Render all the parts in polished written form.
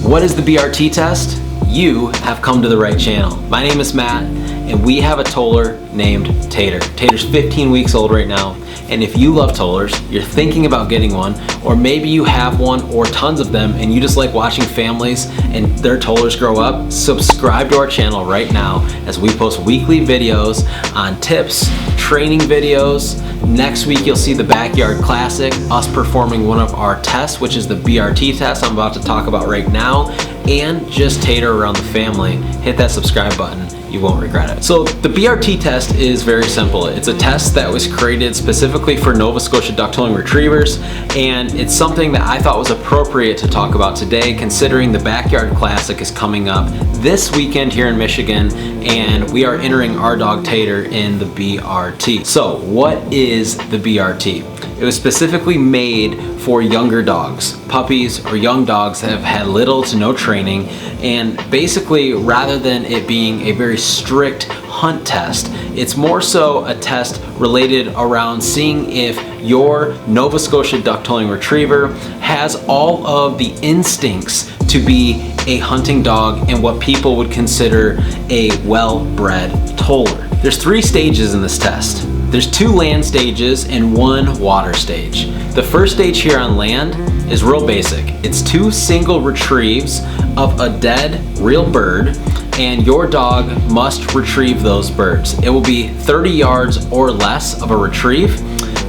What is the BRT test? You have come to the right channel. My name is Matt, and we have a toller named Tater. Tater's 15 weeks old right now, and if you love tollers, you're thinking about getting one, or maybe you have one or tons of them and you just like watching families and their tollers grow up, subscribe to our channel right now as we post weekly videos on tips, training videos. Next week you'll see the Backyard Classic, us performing one of our tests, which is the BRT test I'm about to talk about right now, and just Tater around the family. Hit that subscribe button, you won't regret it. So the BRT test is very simple. It's a test that was created specifically for Nova Scotia duck-tolling retrievers, and it's something that I thought was appropriate to talk about today, considering the Backyard Classic is coming up this weekend here in Michigan, and we are entering our dog Tater in the BRT. So what is the BRT? It was specifically made for younger dogs, puppies or young dogs that have had little to no training, and basically rather than it being a very strict hunt test, it's more so a test related around seeing if your Nova Scotia duck-tolling retriever has all of the instincts to be a hunting dog and what people would consider a well-bred toller. There's 3 stages in this test. There's 2 land stages and 1 water stage. The first stage here on land is real basic. It's 2 single retrieves of a dead real bird, and your dog must retrieve those birds. It will be 30 yards or less of a retrieve,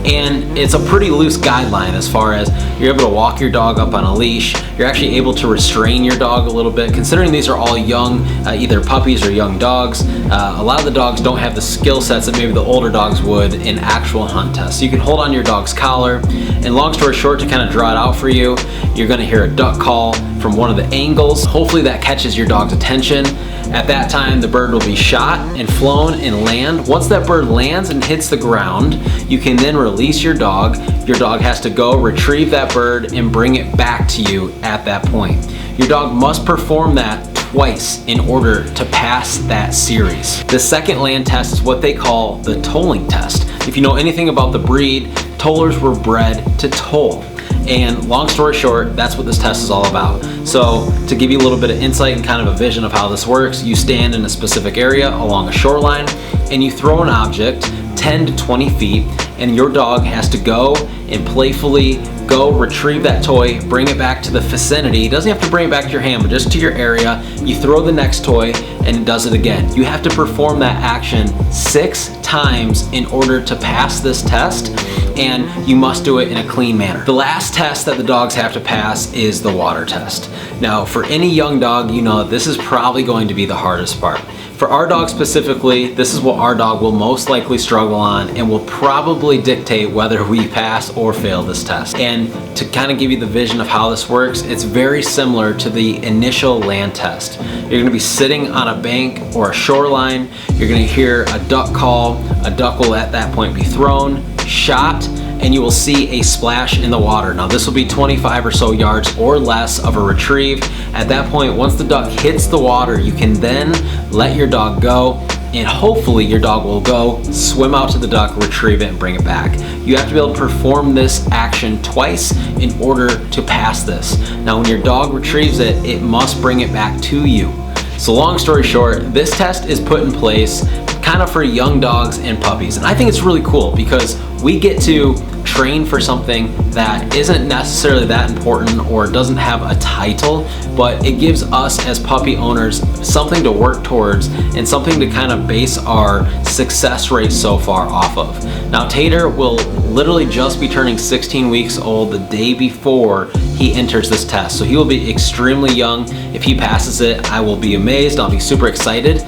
and it's a pretty loose guideline as far as you're able to walk your dog up on a leash. You're actually able to restrain your dog a little bit, considering these are all young, either puppies or young dogs. A lot of the dogs don't have the skill sets that maybe the older dogs would in actual hunt tests. So you can hold on your dog's collar, and long story short, to kind of draw it out for you, you're gonna hear a duck call from one of the angles. Hopefully that catches your dog's attention. At that time, the bird will be shot and flown and land. Once that bird lands and hits the ground, you can then release your dog. Your dog has to go retrieve that bird and bring it back to you at that point. Your dog must perform that twice in order to pass that series. The second land test is what they call the tolling test. If you know anything about the breed, tollers were bred to toll. And long story short, that's what this test is all about. So to give you a little bit of insight and kind of a vision of how this works, you stand in a specific area along a shoreline and you throw an object 10 to 20 feet, and your dog has to go and playfully go retrieve that toy, bring it back to the vicinity. It doesn't have to bring it back to your hand, but just to your area. You throw the next toy and it does it again. You have to perform that action 6 times in order to pass this test, and you must do it in a clean manner. The last test that the dogs have to pass is the water test. Now, for any young dog, you know that this is probably going to be the hardest part. For our dog specifically, this is what our dog will most likely struggle on and will probably dictate whether we pass or fail this test. And to kind of give you the vision of how this works, it's very similar to the initial land test. You're gonna be sitting on a bank or a shoreline. You're gonna hear a duck call. A duck will at that point be thrown, shot, and you will see a splash in the water. Now this will be 25 or so yards or less of a retrieve. At that point, once the duck hits the water, you can then let your dog go, and hopefully your dog will go, swim out to the duck, retrieve it, and bring it back. You have to be able to perform this action twice in order to pass this. Now when your dog retrieves it, it must bring it back to you. So long story short, this test is put in place kind of for young dogs and puppies. And I think it's really cool because we get to train for something that isn't necessarily that important or doesn't have a title, but it gives us as puppy owners something to work towards and something to kind of base our success rate so far off of. Now Tater will literally just be turning 16 weeks old the day before he enters this test. So he will be extremely young. If he passes it, I will be amazed. I'll be super excited.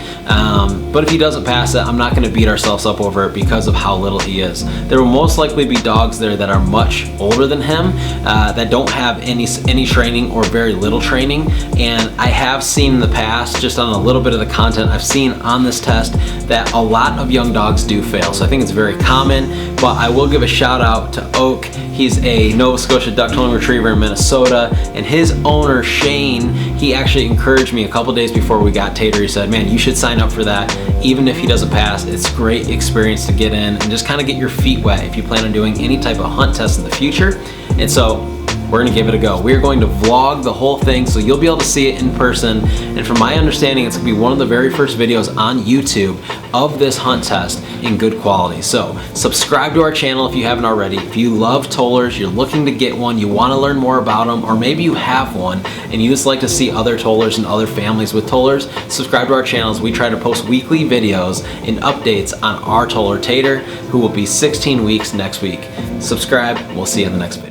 But if he doesn't pass it, I'm not gonna beat ourselves up over it because of how little he is. There will most likely be dogs there that are much older than him that don't have any training or very little training. And I have seen in the past, just on a little bit of the content I've seen on this test, that a lot of young dogs do fail. So I think it's very common, but I will give a shout out to Oak. He's a Nova Scotia duck-tolling retriever in Minnesota, and his owner, Shane, he actually encouraged me a couple days before we got Tater. He said, man, you should sign up for that. Even if he doesn't pass, it's a great experience to get in and just kind of get your feet wet if you plan on doing any type of hunt test in the future. And so we're gonna give it a go. We're going to vlog the whole thing so you'll be able to see it in person. And from my understanding, it's gonna be one of the very first videos on YouTube of this hunt test in good quality. So subscribe to our channel if you haven't already. If you love tollers, you're looking to get one, you wanna learn more about them, or maybe you have one and you just like to see other tollers and other families with tollers, subscribe to our channels. We try to post weekly videos and updates on our toller Tater, who will be 16 weeks next week. Subscribe, we'll see you in the next video.